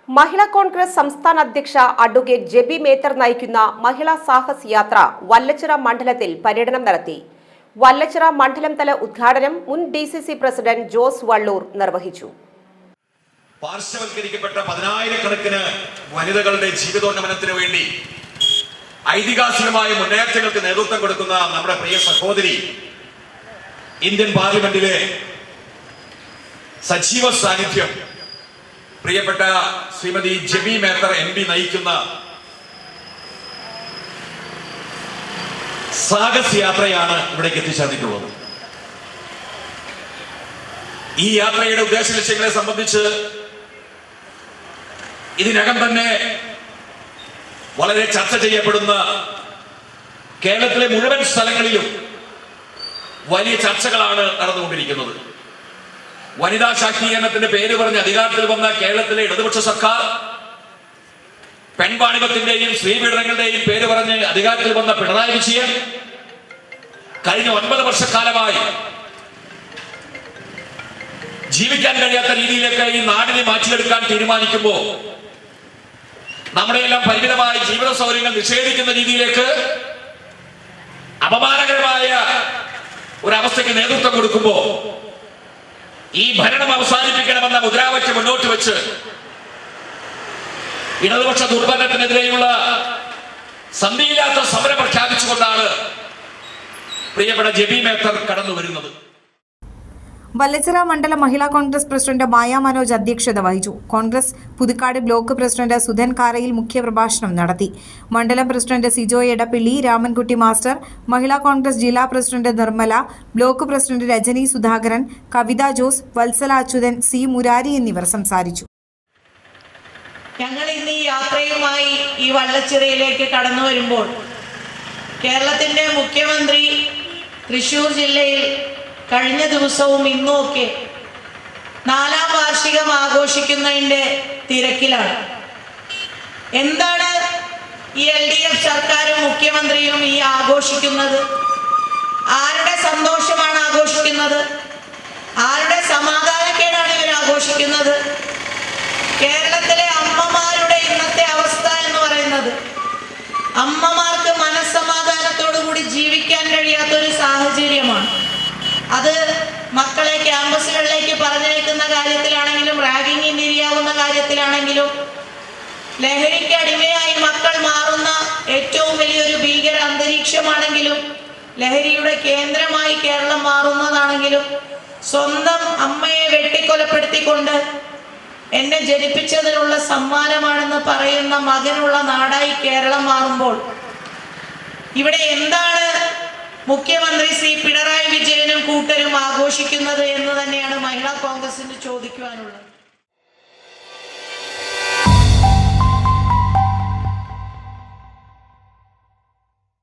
മഹിളാ കോൺഗ്രസ് സംസ്ഥാന അധ്യക്ഷ advocate JB Mather നയിക്കുന്ന മഹിളാ സാഹസ് യാത്ര വല്ലച്ചിറ മണ്ഡലത്തിൽ പര്യടനം നടത്തി. വല്ലച്ചിറ മണ്ഡലം തല ഉദ്ഘാടനം മുൻ DCC പ്രസിഡന്റ് ജോസ് വള്ളൂർ നിർവഹിച്ചു. പാർശ്വവൽക്കരിക്കപ്പെട്ട 10,000-കണക്കിന് വനിതകളുടെ ജീവിതോന്നമനത്തിന് വേണ്ടി ഐതിഹാസികമായ മുന്നേറ്റങ്ങൾക്ക് നേതൃത്വം കൊടുക്കുന്ന നമ്മുടെ പ്രിയ സഹോദരി ഇന്ത്യൻ പാർലമെന്റിലെ സജീവ സാന്നിധ്യം പ്രിയപ്പെട്ട ശ്രീമതി ജെബി മേത്തർ MP നയിക്കുന്ന സാഹസ് യാത്രയാണ് ഇവിടേക്ക് എത്തിച്ചേർന്നിട്ടുള്ളത്. ഈ യാത്രയുടെ ഉദ്ദേശ ലക്ഷ്യങ്ങളെ സംബന്ധിച്ച് ഇതിനകം തന്നെ വളരെ ചർച്ച ചെയ്യപ്പെടുന്ന കേരളത്തിലെ മുഴുവൻ സ്ഥലങ്ങളിലും വലിയ ചർച്ചകളാണ് നടന്നുകൊണ്ടിരിക്കുന്നത്. വനിതാ ശാക്തീകരണത്തിന്റെ പേര് പറഞ്ഞ് അധികാരത്തിൽ വന്ന കേരളത്തിലെ ഇടതുപക്ഷ സർക്കാർ പെൺവാണിഭത്തിന്റെയും സ്ത്രീപീഡനങ്ങളുടെയും പേര് പറഞ്ഞ് അധികാരത്തിൽ വന്ന പിണറായി വിജയൻ കഴിഞ്ഞ 9 വർഷക്കാലമായി ജീവിക്കാൻ കഴിയാത്ത രീതിയിലേക്ക് ഈ നാടിനെ മാറ്റിയെടുക്കാൻ തീരുമാനിക്കുമ്പോൾ നമ്മുടെയെല്ലാം പരിമിതമായ ജീവിത സൗകര്യങ്ങൾ നിഷേധിക്കുന്ന രീതിയിലേക്ക് അപമാനകരമായ ഒരവസ്ഥയ്ക്ക് നേതൃത്വം കൊടുക്കുമ്പോൾ ഈ ഭരണം അവസാനിപ്പിക്കണമെന്ന മുദ്രാവാക്യം മുന്നോട്ട് വെച്ച് ഇടതുപക്ഷ ദുർഭരണത്തിനെതിരെയുള്ള സന്ധിയില്ലാത്ത സമരം പ്രഖ്യാപിച്ചുകൊണ്ടാണ് പ്രിയപ്പെട്ട ജെബി മേത്തർ കടന്നു വരുന്നത്. വല്ലച്ചിറ മണ്ഡലം മഹിളാ കോൺഗ്രസ് പ്രസിഡന്റ് മായ മനോജ് അധ്യക്ഷത വഹിച്ചു. കോൺഗ്രസ് പുതുക്കാട് ബ്ലോക്ക് പ്രസിഡന്റ് സുധൻ കാരയിൽ മുഖ്യപ്രഭാഷണം നടത്തി. മണ്ഡലം പ്രസിഡന്റ് സിജോ എടപ്പിള്ളി, രാമൻകുട്ടി മാസ്റ്റർ, മഹിളാ കോൺഗ്രസ് ജില്ലാ president Nirmala, block president Rajani Sudhakaran, Kavitha Jose, Valsala Achuthan, C Murari എന്നിവർ സംസാരിച്ചു. ഞങ്ങൾ ഇന്ന് ഈ യാത്രയുമായി ഈ വല്ലച്ചിറയിലേക്ക് കടന്നു വരുമ്പോൾ കേരളത്തിന്റെ മുഖ്യമന്ത്രി തൃശ്ശൂർ ജില്ലയിൽ കഴിഞ്ഞ ദിവസവും ഇന്നുമൊക്കെ 4ാം വാർഷികം ആഘോഷിക്കുന്നതിൻ്റെ തിരക്കിലാണ്. എന്താണ് ഈ LDF സർക്കാരും മുഖ്യമന്ത്രിയും ഈ ആഘോഷിക്കുന്നത്? ആരുടെ സന്തോഷമാണ് ആഘോഷിക്കുന്നത്? ആരുടെ സമാധാനക്കേടാണ് ഇവർ ആഘോഷിക്കുന്നത്? കേരളത്തിലെ അമ്മമാരുടെ ഇന്നത്തെ അവസ്ഥ എന്ന് പറയുന്നത് അമ്മമാർക്ക് മനസ്സമാധാനത്തോടു കൂടി ജീവിക്കാൻ കഴിയാത്തൊരു സാഹചര്യമാണ്. അത് മക്കളെ ക്യാമ്പസുകളിലേക്ക് പറഞ്ഞയക്കുന്ന കാര്യത്തിലാണെങ്കിലും റാഗിങ്ങിന് ഇരയാവുന്ന കാര്യത്തിലാണെങ്കിലും ലഹരിക്ക് അടിമയായി മക്കൾ മാറുന്ന ഏറ്റവും വലിയൊരു ഭീകര അന്തരീക്ഷമാണെങ്കിലും ലഹരിയുടെ കേന്ദ്രമായി കേരളം മാറുന്നതാണെങ്കിലും സ്വന്തം അമ്മയെ വെട്ടിക്കൊലപ്പെടുത്തിക്കൊണ്ട് എന്നെ ജനിപ്പിച്ചതിനുള്ള സമ്മാനമാണെന്ന് പറയുന്ന മകനുള്ള നാടായി കേരളം മാറുമ്പോൾ ഇവിടെ എന്താണ് മുഖ്യമന്ത്രി ശ്രീ പിണറായി വിജയനും കൂട്ടരും ആഘോഷിക്കുന്നത് എന്ന് തന്നെയാണ് മഹിളാ കോൺഗ്രസിന് ചോദിക്കുവാനുള്ളത്.